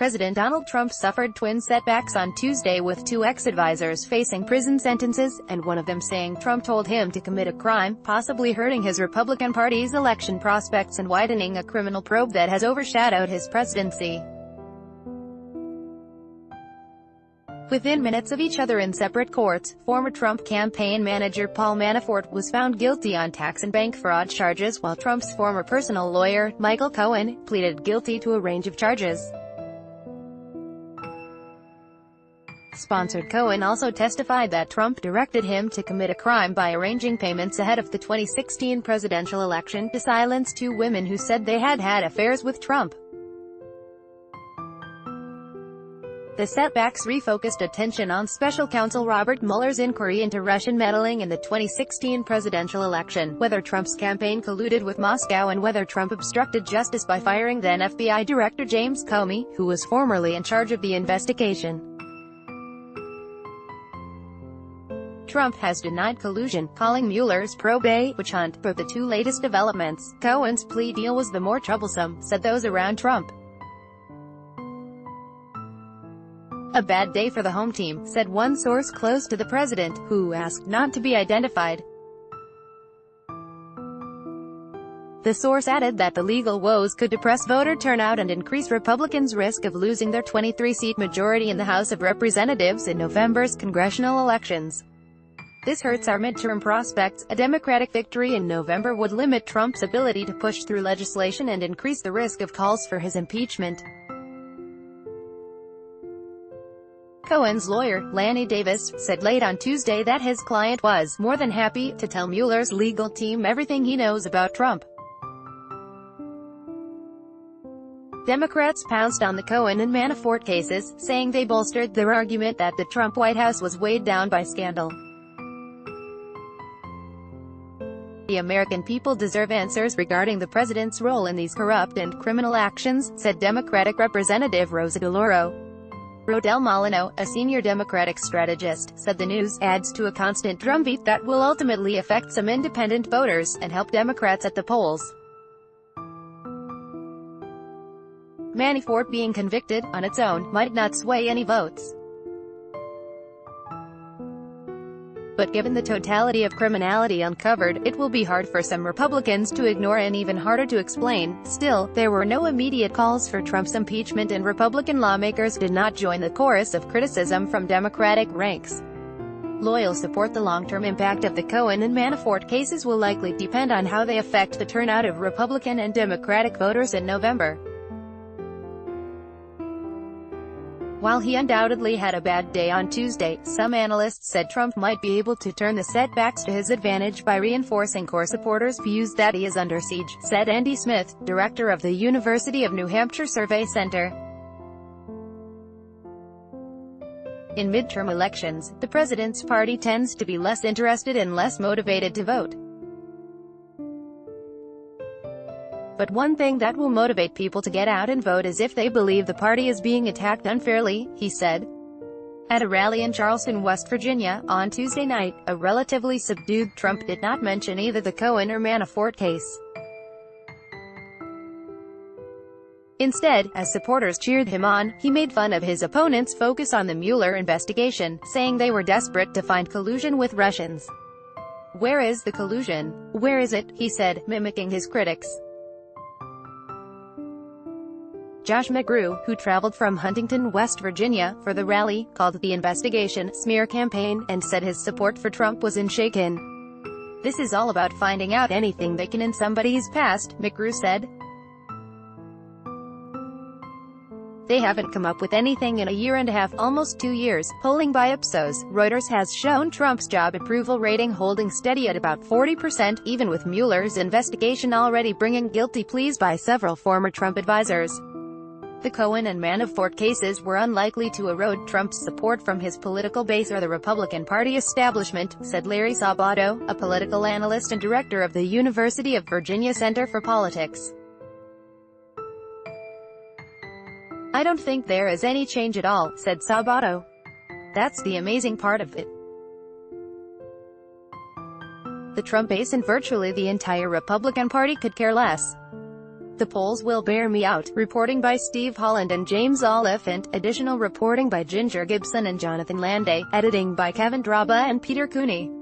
President Donald Trump suffered twin setbacks on Tuesday, with two ex-advisors facing prison sentences, and one of them saying Trump told him to commit a crime, possibly hurting his Republican Party's election prospects and widening a criminal probe that has overshadowed his presidency. Within minutes of each other in separate courts, former Trump campaign manager Paul Manafort was found guilty on tax and bank fraud charges, while Trump's former personal lawyer, Michael Cohen, pleaded guilty to a range of charges. Sponsored Cohen also testified that Trump directed him to commit a crime by arranging payments ahead of the 2016 presidential election to silence two women who said they had had affairs with Trump. The setbacks refocused attention on special counsel Robert Mueller's inquiry into Russian meddling in the 2016 presidential election, whether Trump's campaign colluded with Moscow, and whether Trump obstructed justice by firing then FBI Director James Comey, who was formerly in charge of the investigation. Trump has denied collusion, calling Mueller's probe a witch hunt, but the two latest developments, Cohen's plea deal was the more troublesome, said those around Trump. "A bad day for the home team," said one source close to the president, who asked not to be identified. The source added that the legal woes could depress voter turnout and increase Republicans' risk of losing their 23-seat majority in the House of Representatives in November's congressional elections. "This hurts our midterm prospects. A Democratic victory in November would limit Trump's ability to push through legislation and increase the risk of calls for his impeachment." Cohen's lawyer, Lanny Davis, said late on Tuesday that his client was more than happy to tell Mueller's legal team everything he knows about Trump. Democrats pounced on the Cohen and Manafort cases, saying they bolstered their argument that the Trump White House was weighed down by scandal. "The American people deserve answers regarding the president's role in these corrupt and criminal actions," said Democratic Representative Rosa DeLauro. Rodel Molino, a senior Democratic strategist, said the news adds to a constant drumbeat that will ultimately affect some independent voters, and help Democrats at the polls. Manafort being convicted, on its own, might not sway any votes. But given the totality of criminality uncovered, it will be hard for some Republicans to ignore and even harder to explain. Still, there were no immediate calls for Trump's impeachment, and Republican lawmakers did not join the chorus of criticism from Democratic ranks. Loyal support. The long-term impact of the Cohen and Manafort cases will likely depend on how they affect the turnout of Republican and Democratic voters in November. While he undoubtedly had a bad day on Tuesday, some analysts said Trump might be able to turn the setbacks to his advantage by reinforcing core supporters' views that he is under siege, said Andy Smith, director of the University of New Hampshire Survey Center. In midterm elections, the president's party tends to be less interested and less motivated to vote. But one thing that will motivate people to get out and vote is if they believe the party is being attacked unfairly, he said. At a rally in Charleston, West Virginia, on Tuesday night, a relatively subdued Trump did not mention either the Cohen or Manafort case. Instead, as supporters cheered him on, he made fun of his opponents' focus on the Mueller investigation, saying they were desperate to find collusion with Russians. "Where is the collusion? Where is it?" he said, mimicking his critics. Josh McGrew, who traveled from Huntington, West Virginia, for the rally, called the investigation smear campaign, and said his support for Trump was unshaken. "This is all about finding out anything they can in somebody's past," McGrew said. "They haven't come up with anything in a year and a half, almost 2 years." Polling by Ipsos, Reuters has shown Trump's job approval rating holding steady at about 40%, even with Mueller's investigation already bringing guilty pleas by several former Trump advisors. The Cohen and Manafort cases were unlikely to erode Trump's support from his political base or the Republican Party establishment, said Larry Sabato, a political analyst and director of the University of Virginia Center for Politics. "I don't think there is any change at all," said Sabato. "That's the amazing part of it. The Trump base and virtually the entire Republican Party could care less." The polls will bear me out. Reporting by Steve Holland and James Oliphant. Additional reporting by Ginger Gibson and Jonathan Landay. Editing by Kevin Draba and Peter Cooney.